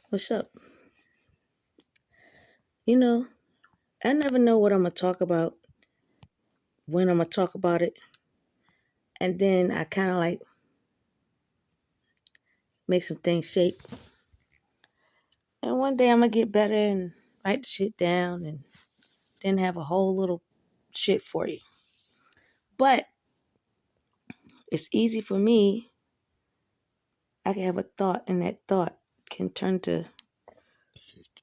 What's up? You know, I never know what I'm going to talk about, when I'm going to talk about it. And then I kind of like make some things shake. And one day I'm going to get better and write the shit down and then have a whole little shit for you. But it's easy for me. I can have a thought, and that thought can turn to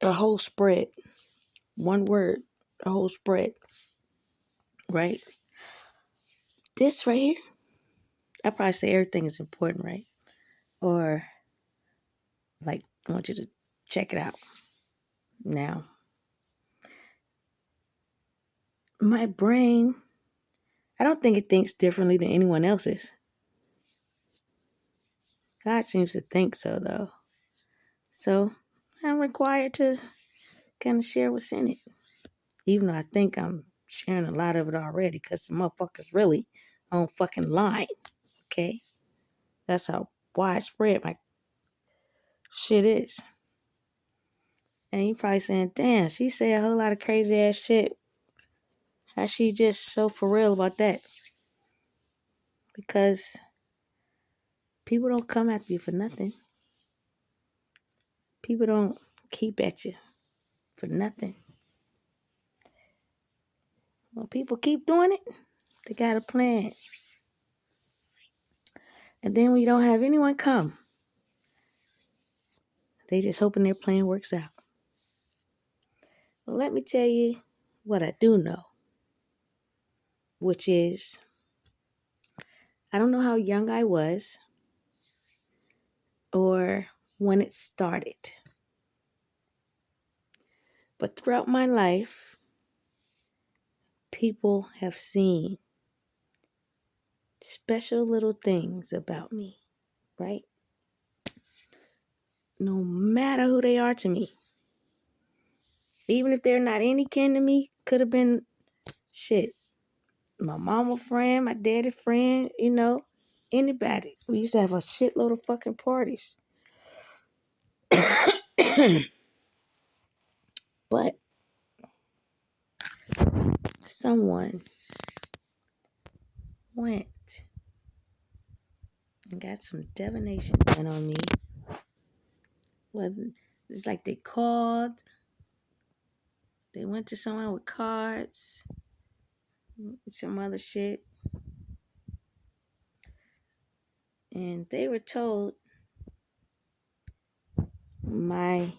a whole spread. One word, a whole spread, right? This right here, I probably say everything is important, right? Or like, I want you to check it out. Now, my brain, I don't think it thinks differently than anyone else's. God seems to think so, though. So I'm required to kind of share what's in it. Even though I think I'm sharing a lot of it already because the motherfucker's really on fucking line. Okay? That's how widespread my shit is. And you probably saying, damn, she say a whole lot of crazy ass shit. How she just so for real about that? Because people don't come after you for nothing. People don't keep at you for nothing. When people keep doing it, they got a plan. And then when you don't have anyone come, they just hoping their plan works out. Well, let me tell you what I do know, which is I don't know how young I was or when it started. But throughout my life, people have seen special little things about me, right? No matter who they are to me. Even if they're not any kin to me, could have been shit. My mama friend, my daddy friend, anybody. We used to have a shitload of fucking parties. But someone went and got some divination done on me. Whether it's like they called, they went to someone with cards, some other shit, and they were told my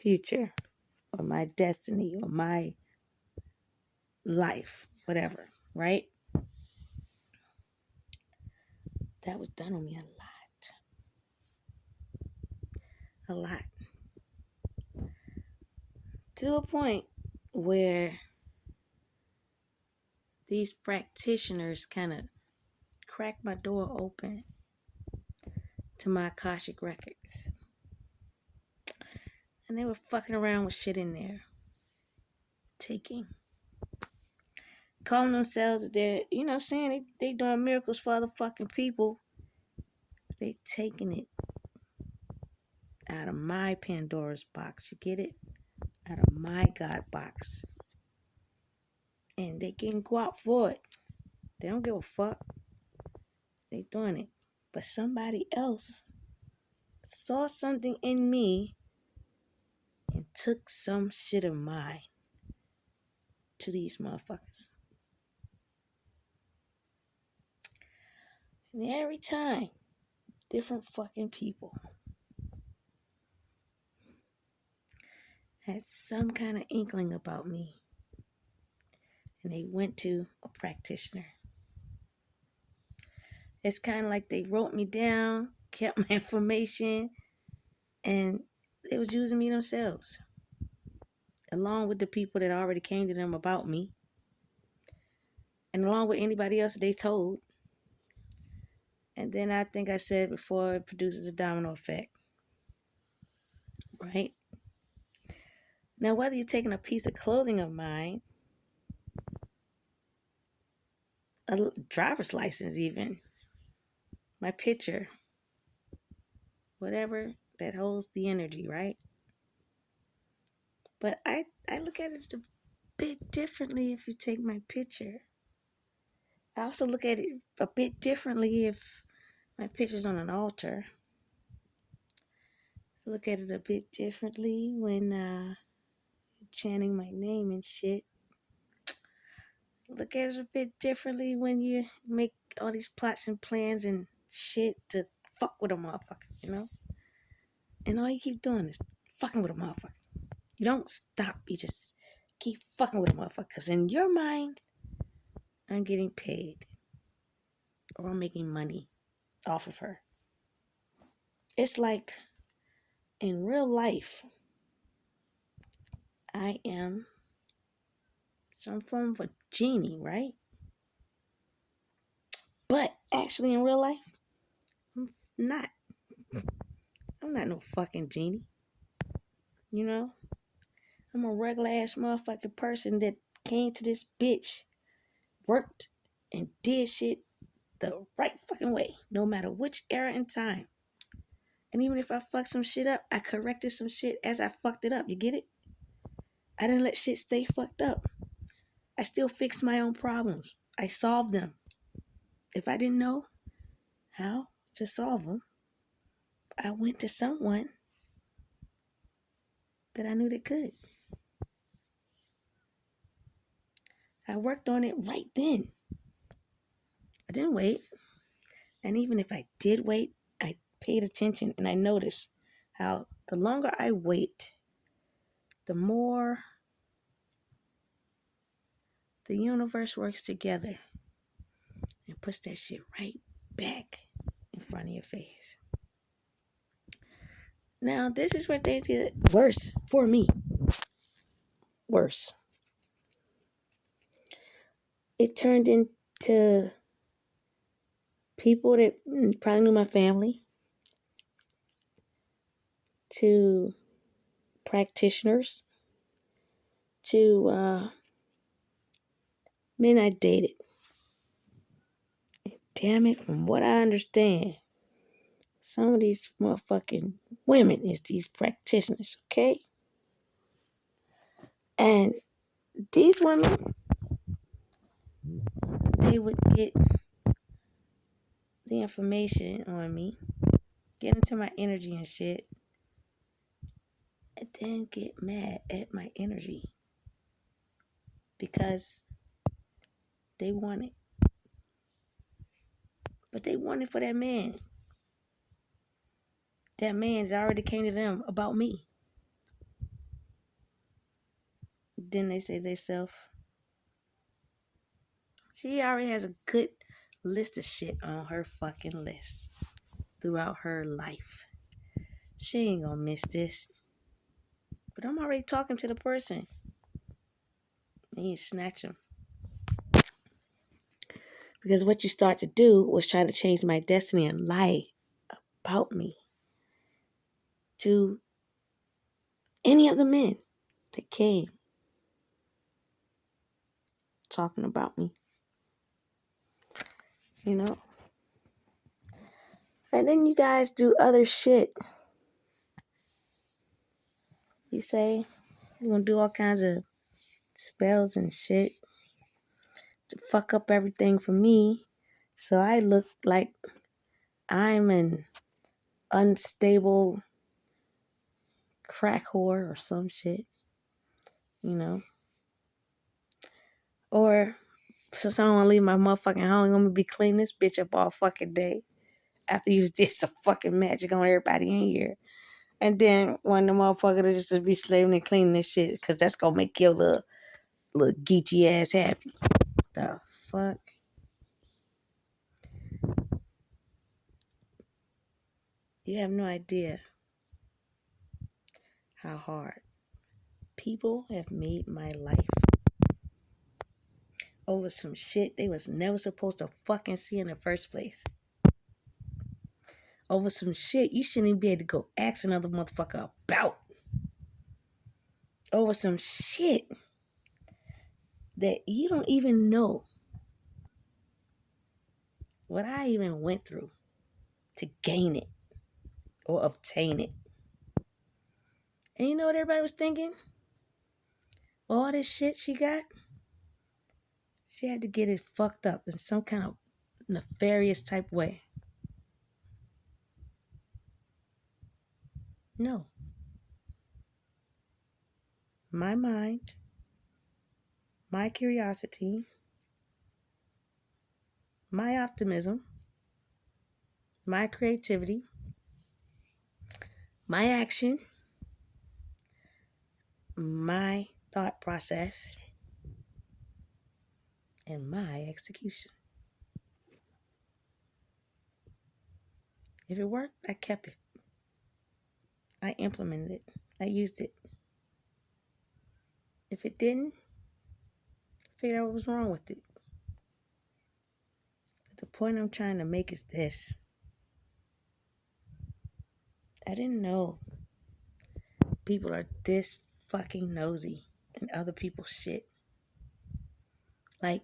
future or my destiny or my life, whatever, right? That was done on me a lot. To a point where these practitioners kind of cracked my door open to my Akashic records. And they were fucking around with shit in there. Calling themselves, they're, saying they doing miracles for other fucking people. They taking it out of my Pandora's box. You get it? Out of my God box. And they getting guap for it. They don't give a fuck. They doing it. But somebody else saw something in me and took some shit of mine to these motherfuckers. And every time, different fucking people had some kind of inkling about me. And they went to a practitioner. It's kind of like they wrote me down, kept my information, and they was using me themselves. Along with the people that already came to them about me. And along with anybody else that they told. And then I think I said before, it produces a domino effect. Right? Now, whether you're taking a piece of clothing of mine, a driver's license even, my picture, whatever, that holds the energy, right? But I look at it a bit differently if you take my picture. I also look at it a bit differently if my picture's on an altar. I look at it a bit differently when chanting my name and shit. Look at it a bit differently when you make all these plots and plans and shit to fuck with a motherfucker, you know? And all you keep doing is fucking with a motherfucker. You don't stop. You just keep fucking with a motherfucker. Because in your mind, I'm getting paid. Or I'm making money off of her. It's like in real life, I am some form of a genie, right? But actually in real life, I'm not. I'm not no fucking genie. You know? I'm a regular ass motherfucking person that came to this bitch, worked, and did shit the right fucking way, no matter which era and time. And even if I fucked some shit up, I corrected some shit as I fucked it up. You get it? I didn't let shit stay fucked up. I still fixed my own problems. I solved them. If I didn't know how to solve them, I went to someone that I knew that could. I worked on it right then. I didn't wait. And even if I did wait, I paid attention and I noticed how the longer I wait, the more the universe works together and puts that shit right back in front of your face. Now, this is where things get worse for me. Worse. It turned into people that probably knew my family, to practitioners, to men I dated. And damn it, from what I understand, some of these motherfucking women is these practitioners, okay? And these women, they would get the information on me, get into my energy and shit, and then get mad at my energy because they want it. But they want it for that man. That man that already came to them about me. Then they say to themselves, she already has a good list of shit on her fucking list throughout her life. She ain't gonna miss this. But I'm already talking to the person. And you snatch them. Because what you start to do was try to change my destiny and lie about me to any of the men that came talking about me. You know? And then you guys do other shit. You say you're gonna do all kinds of spells and shit to fuck up everything for me. So I look like I'm an unstable crack whore or some shit. You know? Or since I don't want to leave my motherfucking home, I'm gonna be cleaning this bitch up all fucking day. After you did some fucking magic on everybody in here. And then when the motherfucker just to be slaving and cleaning this shit, because that's gonna make your little geeky ass happy. The fuck? You have no idea how hard people have made my life over some shit they was never supposed to fucking see in the first place. Over some shit you shouldn't even be able to go ask another motherfucker about. Over some shit that you don't even know what I even went through to gain it or obtain it. And you know what everybody was thinking? All this shit she got, she had to get it fucked up in some kind of nefarious type way. No. My mind, my curiosity, my optimism, my creativity, my action, my thought process, and my execution. If it worked, I kept it. I implemented it. I used it. If it didn't, figure out what was wrong with it. But the point I'm trying to make is this. I didn't know people are this fucking nosy in other people's shit. Like,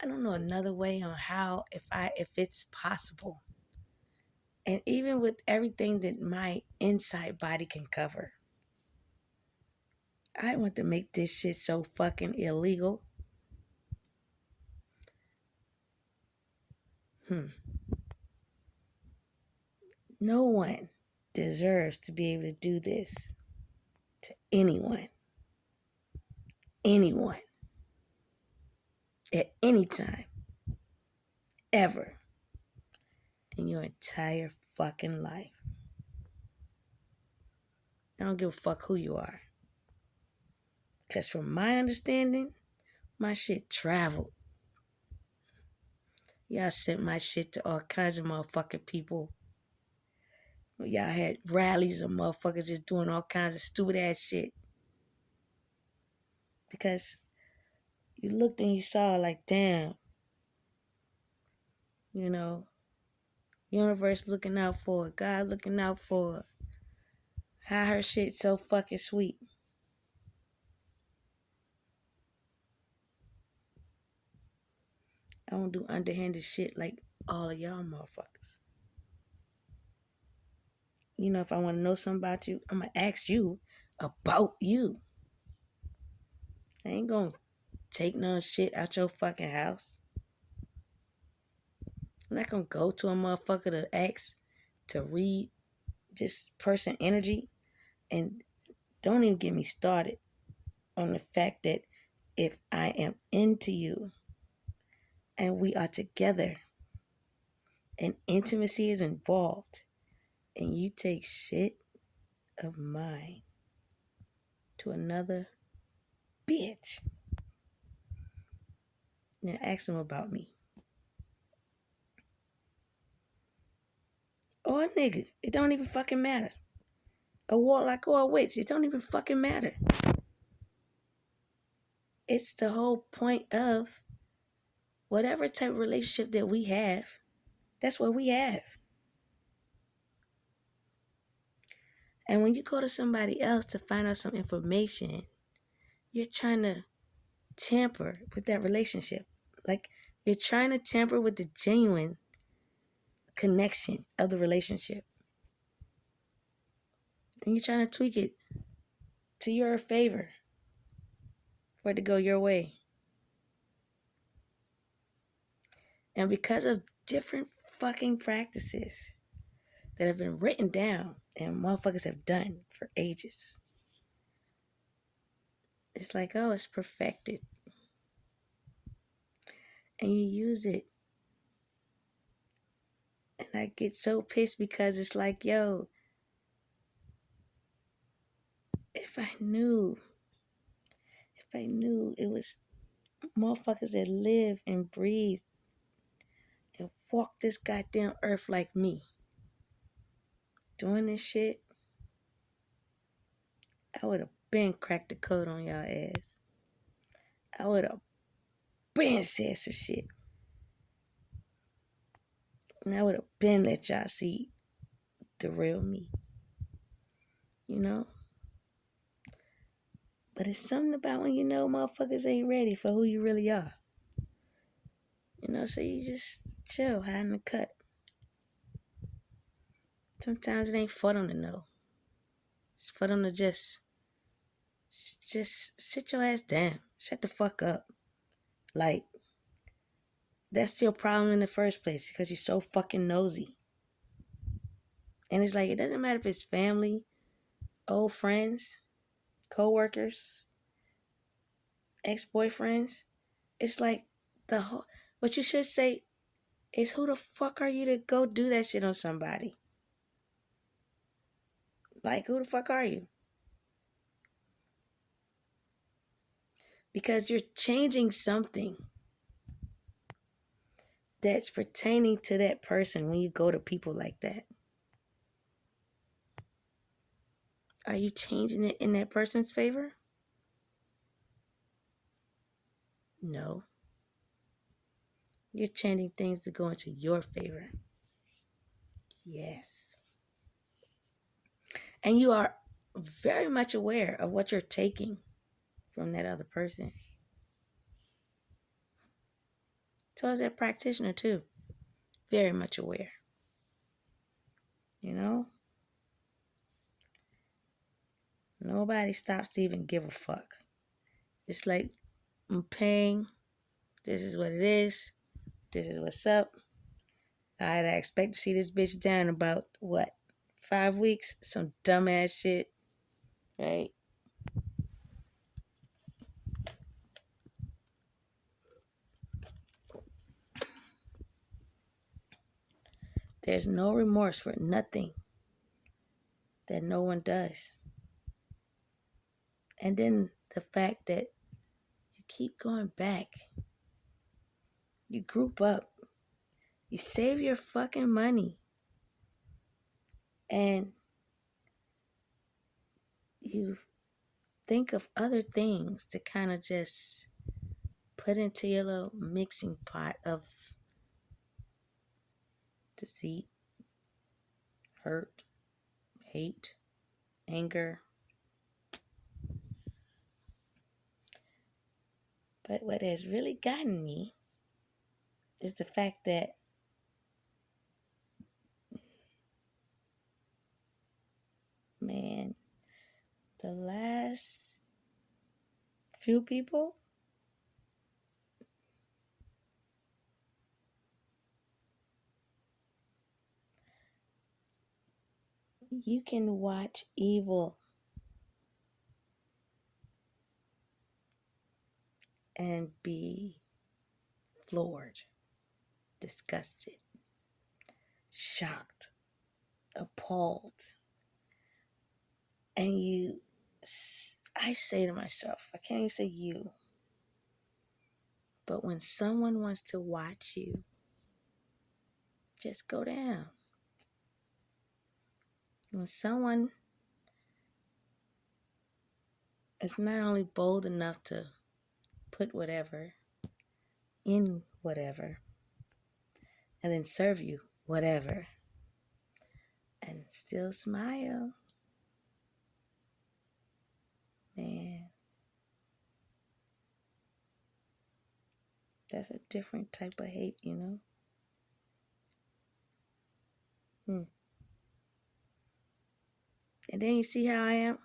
I don't know another way on how, if it's possible. And even with everything that my inside body can cover, I want to make this shit so fucking illegal. No one deserves to be able to do this to anyone. Anyone. At any time. Ever. In your entire fucking life. I don't give a fuck who you are. Because from my understanding, my shit traveled. Y'all sent my shit to all kinds of motherfucking people. Y'all had rallies of motherfuckers just doing all kinds of stupid ass shit. Because you looked and you saw like, damn, you know, universe looking out for her, God looking out for her. How her shit so fucking sweet. I don't do underhanded shit like all of y'all motherfuckers. You know, if I want to know something about you, I'm going to ask you about you. I ain't going to take none shit out your fucking house. I'm not going to go to a motherfucker to ask to read just person energy. And don't even get me started on the fact that if I am into you and we are together and intimacy is involved and you take shit of mine to another bitch, now ask them about me. Or a nigga, it don't even fucking matter. A warlock or a witch, it don't even fucking matter. It's the whole point of whatever type of relationship that we have, that's what we have. And when you go to somebody else to find out some information, you're trying to tamper with that relationship. Like, you're trying to tamper with the genuine connection of the relationship. And you're trying to tweak it to your favor for it to go your way. And because of different fucking practices that have been written down and motherfuckers have done for ages, it's like, oh, it's perfected. And you use it. And I get so pissed because it's like, yo, if I knew it was motherfuckers that live and breathe and walk this goddamn earth like me doing this shit, I would have been cracked the code on y'all ass. I would have been said some shit. And I would have been let y'all see the real me. You know? But it's something about when you know motherfuckers ain't ready for who you really are. You know, so you just chill, hide in the cut. Sometimes it ain't for them to know. It's for them to just sit your ass down. Shut the fuck up. Like, that's your problem in the first place because you're so fucking nosy. And it's like, it doesn't matter if it's family, old friends, co-workers, ex-boyfriends. It's like the whole, what you should say is, who the fuck are you to go do that shit on somebody? Like, who the fuck are you? Because you're changing something that's pertaining to that person when you go to people like that. Are you changing it in that person's favor? No. You're changing things to go into your favor. Yes. And you are very much aware of what you're taking from that other person. So is that practitioner too. Very much aware. You know? Nobody stops to even give a fuck. It's like, I'm paying. This is what it is. This is what's up. I expect to see this bitch down about, what, 5 weeks? Some dumbass shit. Right? There's no remorse for nothing that no one does. And then the fact that you keep going back. You group up. You save your fucking money. And you think of other things to kind of just put into your little mixing pot of deceit, hurt, hate, anger. But what has really gotten me is the fact that man, the last few people, you can watch evil and be floored, disgusted, shocked, appalled. And I say to myself, I can't even say you, but when someone wants to watch you, just go down. When someone is not only bold enough to put whatever in whatever and then serve you whatever and still smile, man, that's a different type of hate, you know? And then you see how I am?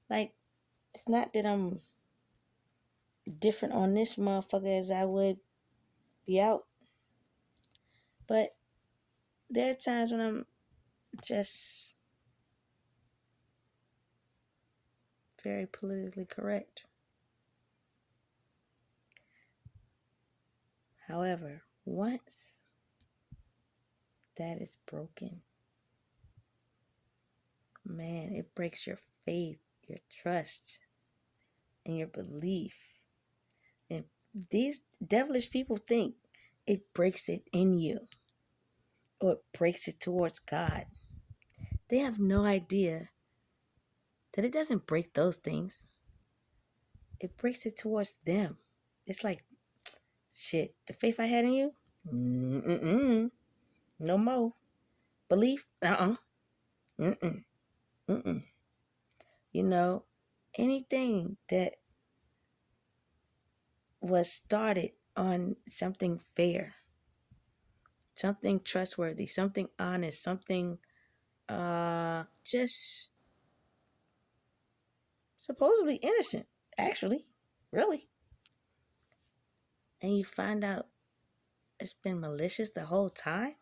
Like, it's not that I'm different on this motherfucker as I would be out. But there are times when I'm just very politically correct. However, once that is broken, man, it breaks your faith, your trust, and your belief. And these devilish people think it breaks it in you or it breaks it towards God. They have no idea that it doesn't break those things. It breaks it towards them. It's like, shit, the faith I had in you? No more. Belief? Mm-mm. Mm-mm. You know, anything that was started on something fair, something trustworthy, something honest, something just supposedly innocent, actually, really. And you find out it's been malicious the whole time.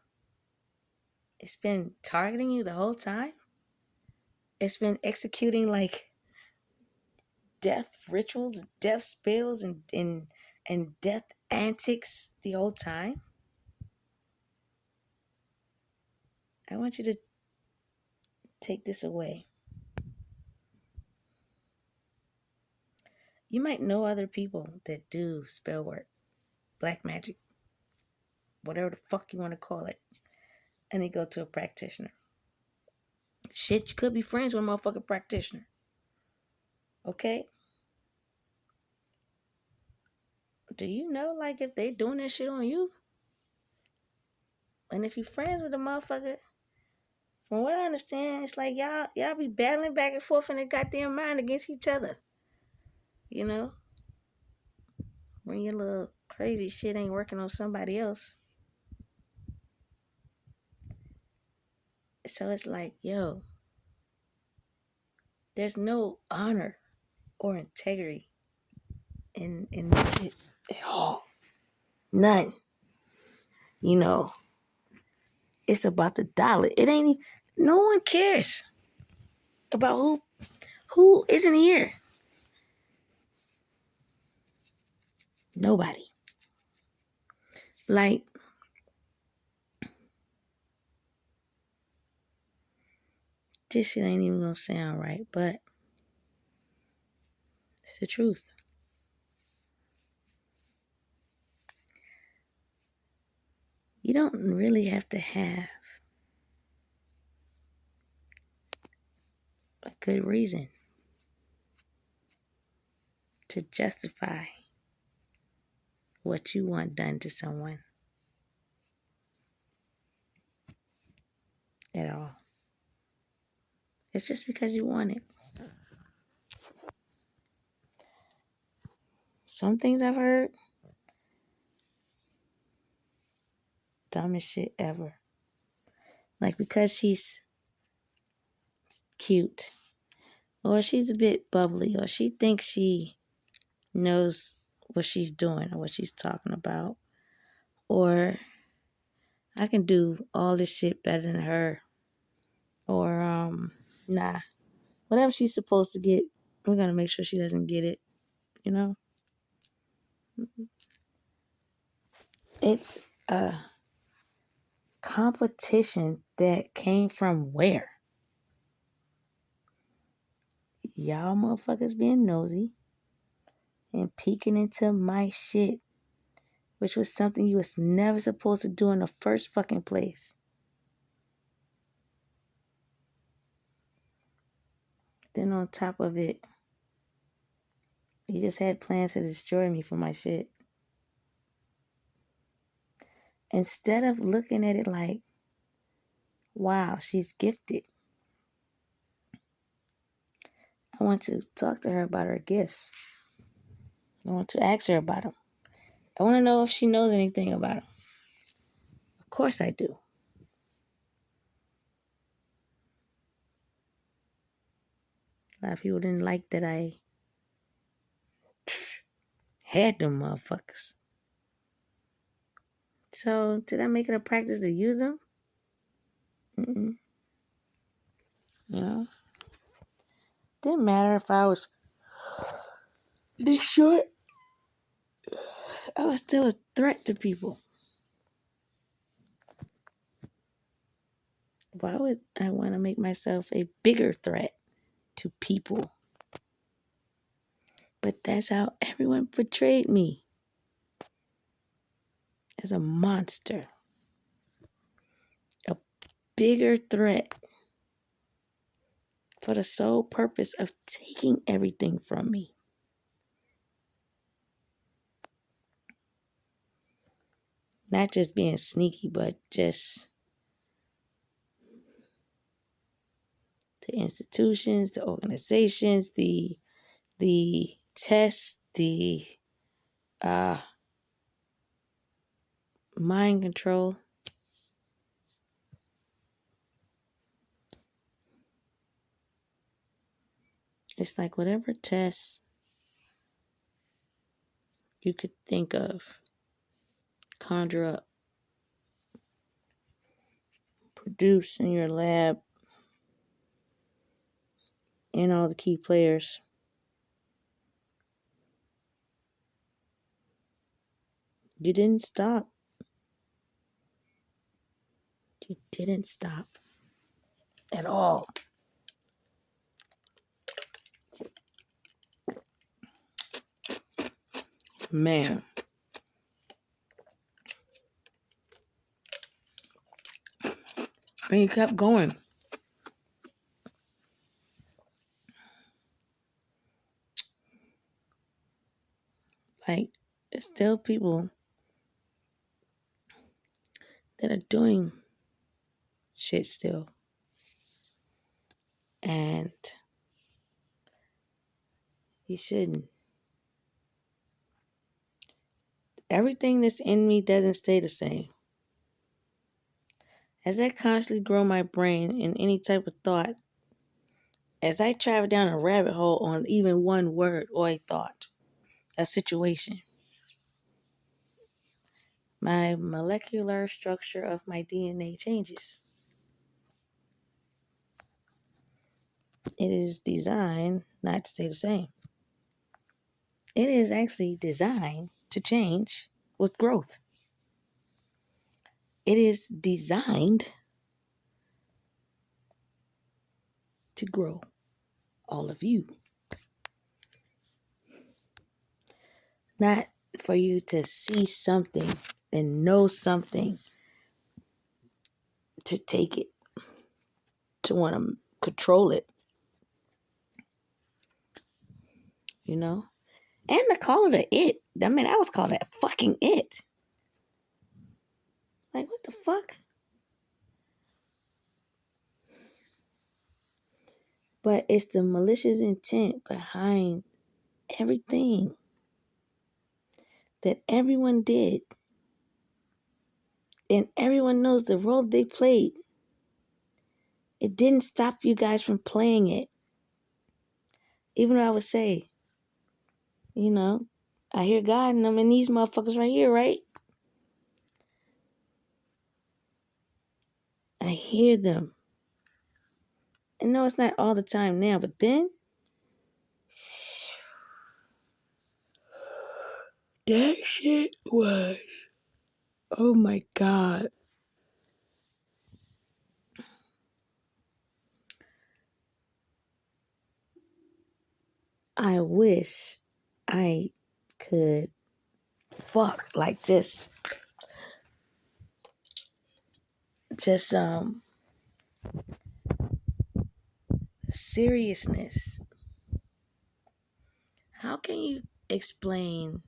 It's been targeting you the whole time. It's been executing like death rituals, death spells, and death antics the whole time. I want you to take this away. You might know other people that do spell work, black magic, whatever the fuck you want to call it, and they go to a practitioner. Shit, you could be friends with a motherfucking practitioner. Okay? Do you know, like, if they doing that shit on you? And if you friends with a motherfucker, from what I understand, it's like y'all be battling back and forth in the goddamn mind against each other. You know? When your little crazy shit ain't working on somebody else. So it's like, yo, there's no honor or integrity in this shit at all. None. You know, it's about the dollar. It ain't, no one cares about who isn't here. Nobody. Like, this shit ain't even gonna sound right, but it's the truth. You don't really have to have a good reason to justify what you want done to someone at all. It's just because you want it. Some things I've heard, dumbest shit ever. Like, because she's cute, or she's a bit bubbly, or she thinks she knows what she's doing or what she's talking about, or I can do all this shit better than her, or nah, whatever she's supposed to get, we're gonna make sure she doesn't get it. You know, it's a competition that came from where? Y'all motherfuckers being nosy and peeking into my shit, which was something you was never supposed to do in the first fucking place. Then on top of it, you just had plans to destroy me for my shit. Instead of looking at it like, wow, she's gifted, I want to talk to her about her gifts. I want to ask her about them. I want to know if she knows anything about them. Of course I do. A lot of people didn't like that I had them motherfuckers. So did I make it a practice to use them? Mm-mm. You know? Didn't matter if I was this short. I was still a threat to people. Why would I want to make myself a bigger threat to people? But that's how everyone portrayed me. As a monster. A bigger threat. For the sole purpose of taking everything from me. Not just being sneaky, but just the institutions, the organizations, the tests, the mind control. It's like whatever test you could think of, conjure up, produce in your lab, and all the key players. You didn't stop. You didn't stop at all. Man. And you kept going. Like, there's still people that are doing shit still. And you shouldn't. Everything that's in me doesn't stay the same. As I constantly grow my brain in any type of thought, as I travel down a rabbit hole on even one word or a thought, a situation, my molecular structure of my DNA changes. It is designed not to stay the same. It is actually designed to change with growth. It is designed to grow all of you. Not for you to see something and know something, to take it, to want to control it, you know? And to call it a it. I mean, I was called a fucking it. Like, what the fuck? But it's the malicious intent behind everything that everyone did. And everyone knows the role they played. It didn't stop you guys from playing it. Even though I would say, you know, I hear God and I'm in these motherfuckers right here, right? I hear them. And no, it's not all the time now, but then, that shit was, oh my God. I wish I could like just seriousness. How can you explain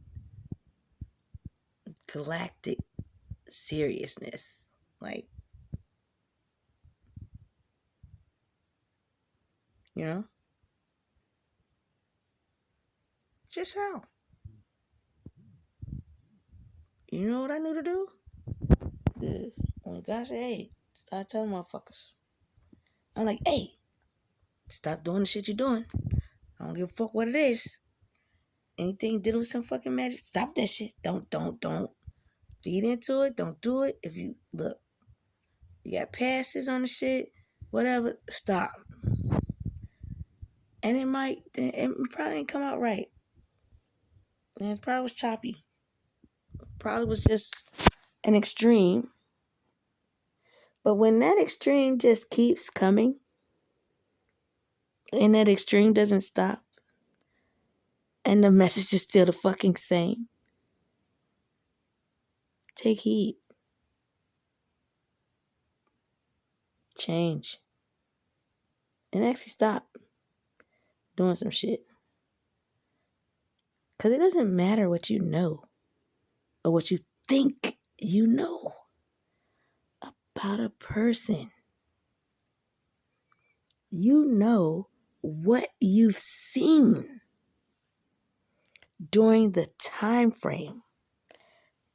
galactic seriousness? Like, you know? Just how? You know what I knew to do? When God said, hey, start telling motherfuckers. I'm like, hey, stop doing the shit you're doing. I don't give a fuck what it is. Anything dealing with some fucking magic, stop that shit. Don't feed into it. Don't do it. If you look, you got passes on the shit, whatever, stop. And it probably didn't come out right. And it probably was choppy. Probably was just an extreme. But when that extreme just keeps coming, and that extreme doesn't stop, and the message is still the fucking same, take heed. Change. And actually stop doing some shit. Because it doesn't matter what you know or what you think you know about a person. You know what you've seen during the time frame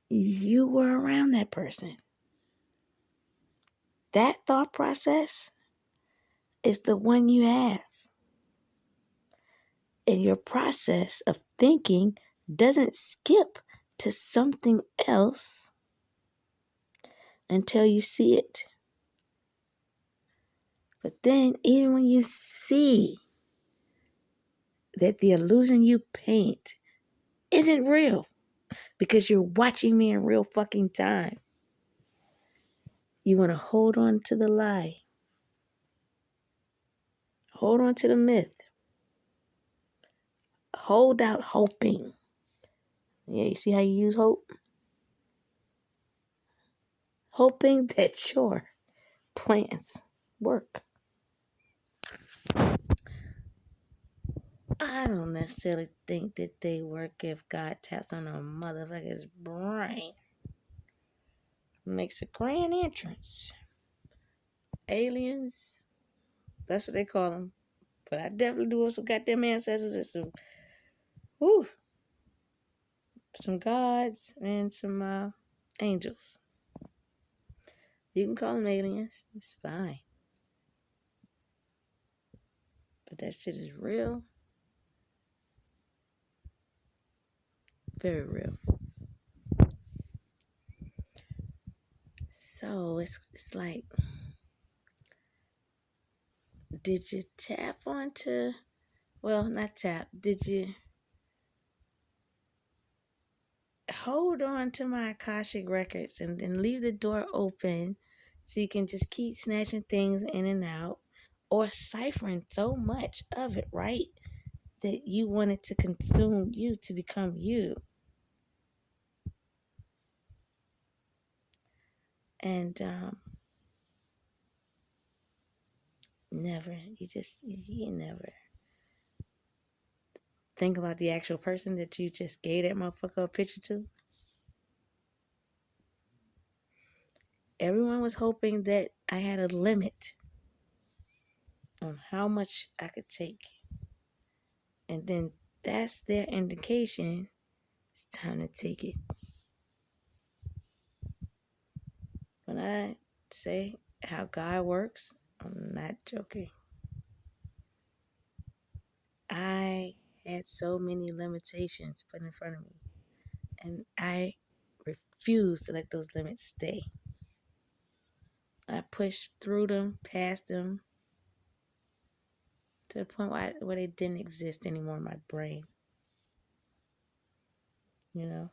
you were around that person. That thought process is the one you have. And your process of thinking doesn't skip to something else until you see it. But then, even when you see that the illusion you paint isn't real because you're watching me in real fucking time, you want to hold on to the lie. Hold on to the myth. Hold out hoping. Yeah, you see how you use hope? Hoping that your plans work. I don't necessarily think that they work if God taps on a motherfucker's brain. Makes a grand entrance. Aliens, that's what they call them. But I definitely do have some goddamn ancestors and some gods and some angels. You can call them aliens. It's fine. But that shit is real. Very real. So it's like, did you tap onto, well, not tap, did you hold on to my Akashic records and then leave the door open so you can just keep snatching things in and out, or ciphering so much of it, right, that you want it to consume you to become you? And never, you never think about the actual person that you just gave that motherfucker a picture to. Everyone was hoping that I had a limit on how much I could take. And then that's their indication. It's time to take it. When I say how God works, I'm not joking. I had so many limitations put in front of me, and I refused to let those limits stay. I pushed through them, past them, to the point where they didn't exist anymore in my brain. You know?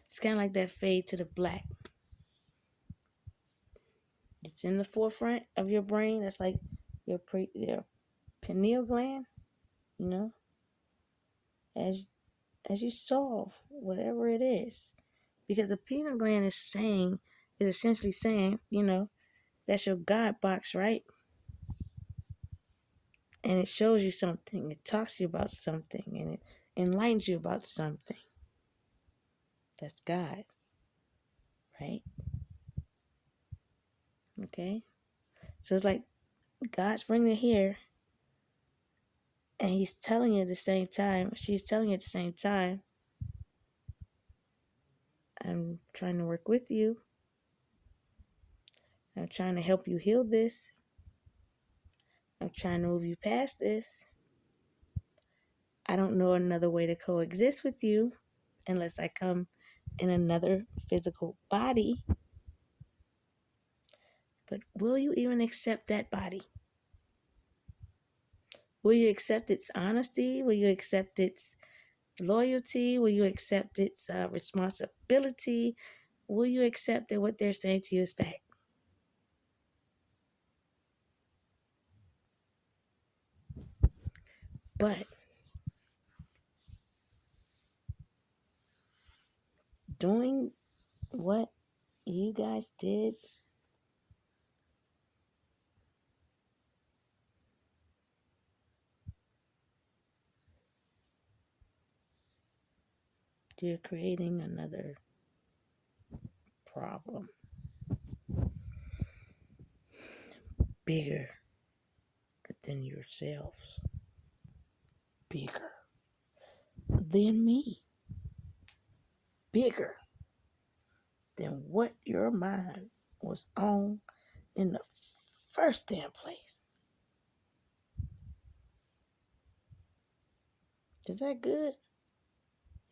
It's kind of like that fade to the black. It's in the forefront of your brain. That's like your pineal gland, you know? As you solve whatever it is. Because the pineal gland is essentially saying, that's your God box, right? And it shows you something. It talks to you about something. And it enlightens you about something. That's God, right? Okay? So it's like God's bringing it here. And he's telling you at the same time, she's telling you at the same time, I'm trying to work with you. I'm trying to help you heal this. I'm trying to move you past this. I don't know another way to coexist with you unless I come in another physical body. But will you even accept that body? Will you accept its honesty? Will you accept its loyalty? Will you accept its responsibility? Will you accept that what they're saying to you is fact? But doing what you guys did, you're creating another problem. Bigger than yourselves. Bigger than me. Bigger than what your mind was on in the first damn place. Is that good?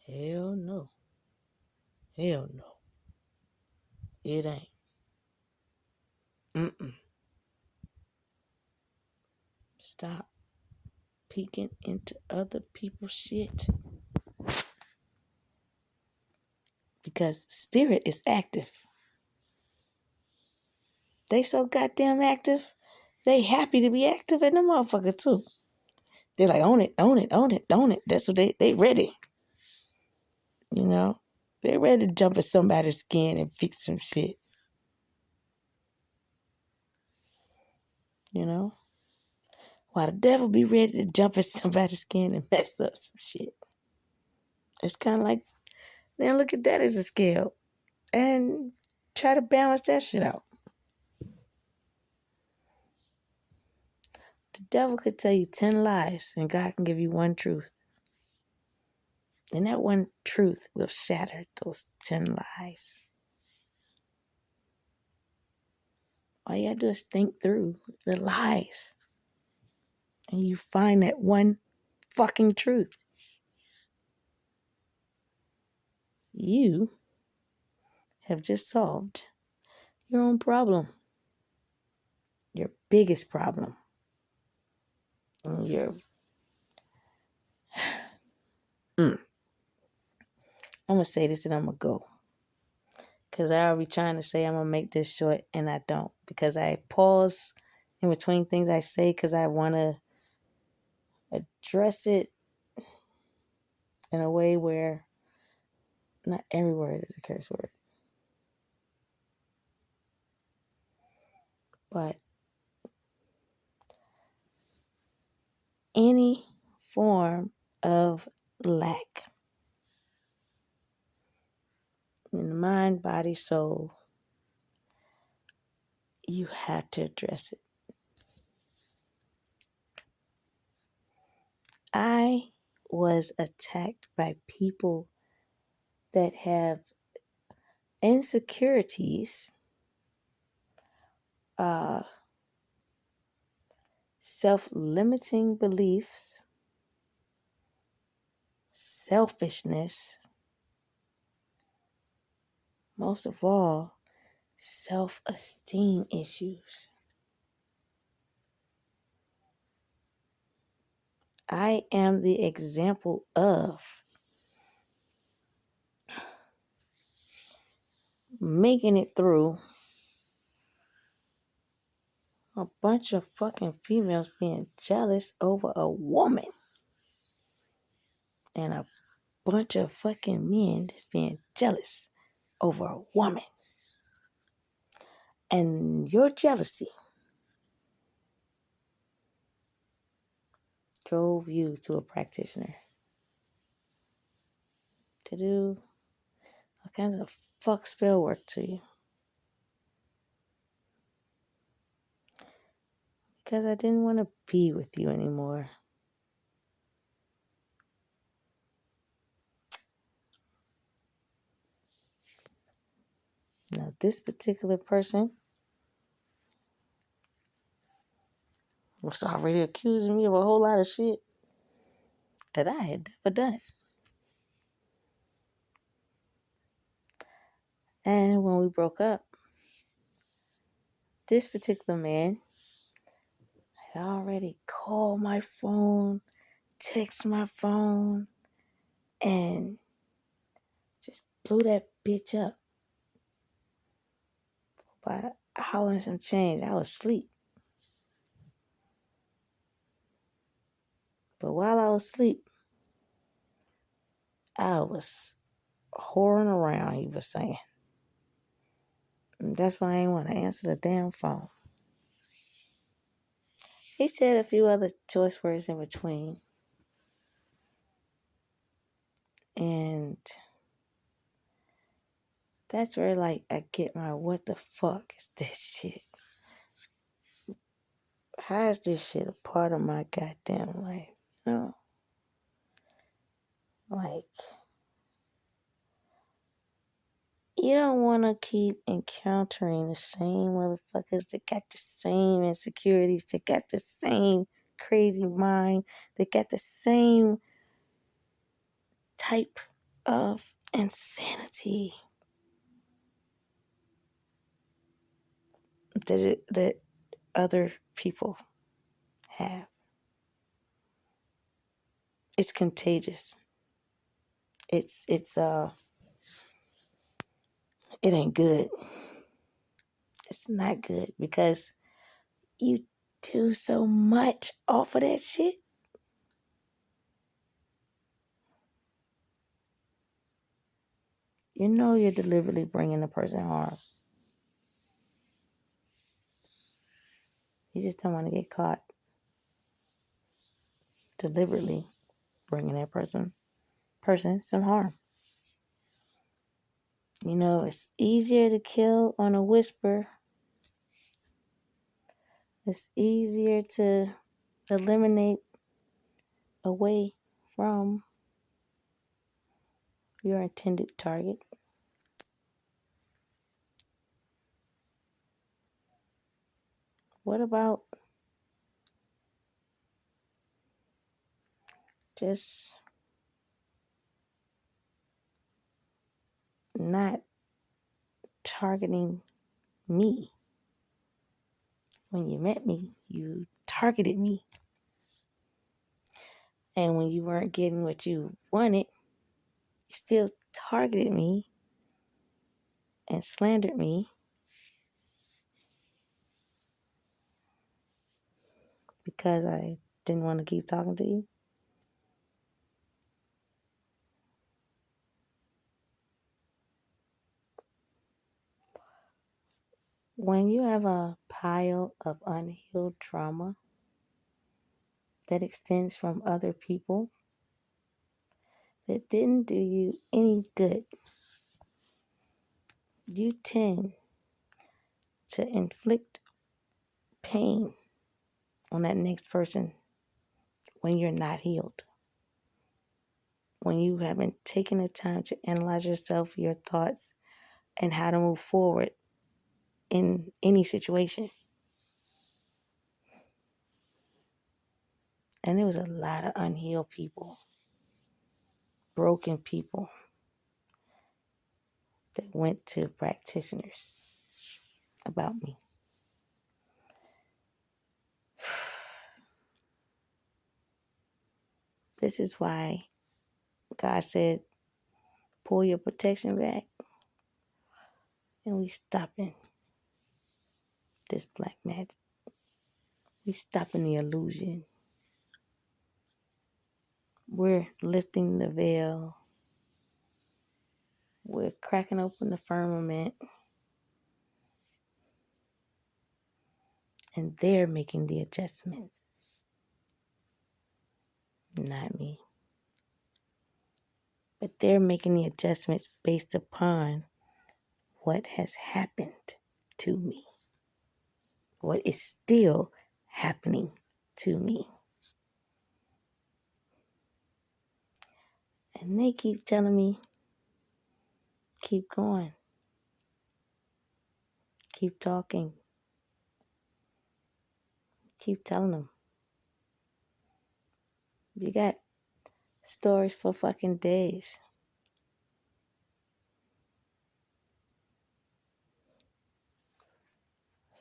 Hell no. Hell no. It ain't. Mm-mm. Stop peeking into other people's shit. Because spirit is active. They so goddamn active. They happy to be active in the motherfucker too. They're like, own it, own it, own it, own it. That's what they ready. You know? They ready to jump in somebody's skin and fix some shit. You know? While the devil be ready to jump in somebody's skin and mess up some shit. It's kind of like, now look at that as a scale. And try to balance that shit out. The devil could tell you 10 lies and God can give you one truth. And that one truth will shatter those 10 lies. All you gotta do is think through the lies. And you find that one fucking truth. You have just solved your own problem. Your biggest problem. I'm gonna say this and I'm gonna go. Because I'll be trying to say I'm gonna make this short and I don't. Because I pause in between things I say because I want to address it in a way where not every word is a curse word. But any form of lack in the mind, body, soul, you have to address it. I was attacked by people that have insecurities, self-limiting beliefs, selfishness, most of all, self-esteem issues. I am the example of making it through a bunch of fucking females being jealous over a woman and a bunch of fucking men that's being jealous over a woman. And your jealousy drove you to a practitioner to do all kinds of fuck spell work to you. Because I didn't want to be with you anymore. Now, this particular person was already accusing me of a whole lot of shit that I had never done. And when we broke up, this particular man had already called my phone, text my phone, and just blew that bitch up. About an hour and some change, I was asleep. But while I was asleep, I was whoring around, he was saying. And that's why I didn't want to answer the damn phone. He said a few other choice words in between. And that's where, like, I get my what the fuck is this shit? How is this shit a part of my goddamn life? You know? Like, you don't want to keep encountering the same motherfuckers that got the same insecurities, that got the same crazy mind, that got the same type of insanity that other people have. It's contagious. It's it ain't good. It's not good because you do so much off of that shit. You know you're deliberately bringing the person harm. You just don't want to get caught deliberately bringing that person some harm. You know, it's easier to kill on a whisper. It's easier to eliminate away from your intended target. What about just not targeting me? When you met me, you targeted me. And when you weren't getting what you wanted, you still targeted me and slandered me because I didn't want to keep talking to you. When you have a pile of unhealed trauma that extends from other people that didn't do you any good, you tend to inflict pain on that next person when you're not healed. When you haven't taken the time to analyze yourself, your thoughts, and how to move forward in any situation. And there was a lot of unhealed people, broken people that went to practitioners about me. This is why God said, pull your protection back and we stopping this black magic. We stopping the illusion. We're lifting the veil. We're cracking open the firmament. And they're making the adjustments. Not me. But they're making the adjustments based upon what has happened to me. What is still happening to me. And they keep telling me, keep going. Keep talking. Keep telling them. You got stories for fucking days.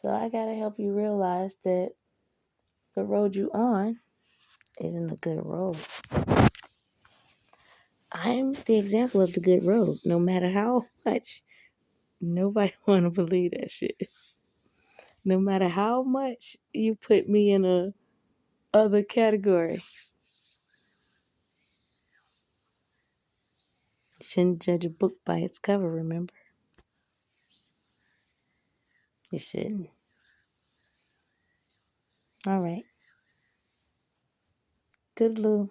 So I gotta help you realize that the road you on isn't a good road. I'm the example of the good road, no matter how much nobody want to believe that shit. No matter how much you put me in a other category. You shouldn't judge a book by its cover, remember? You shouldn't. All right. Toodaloo.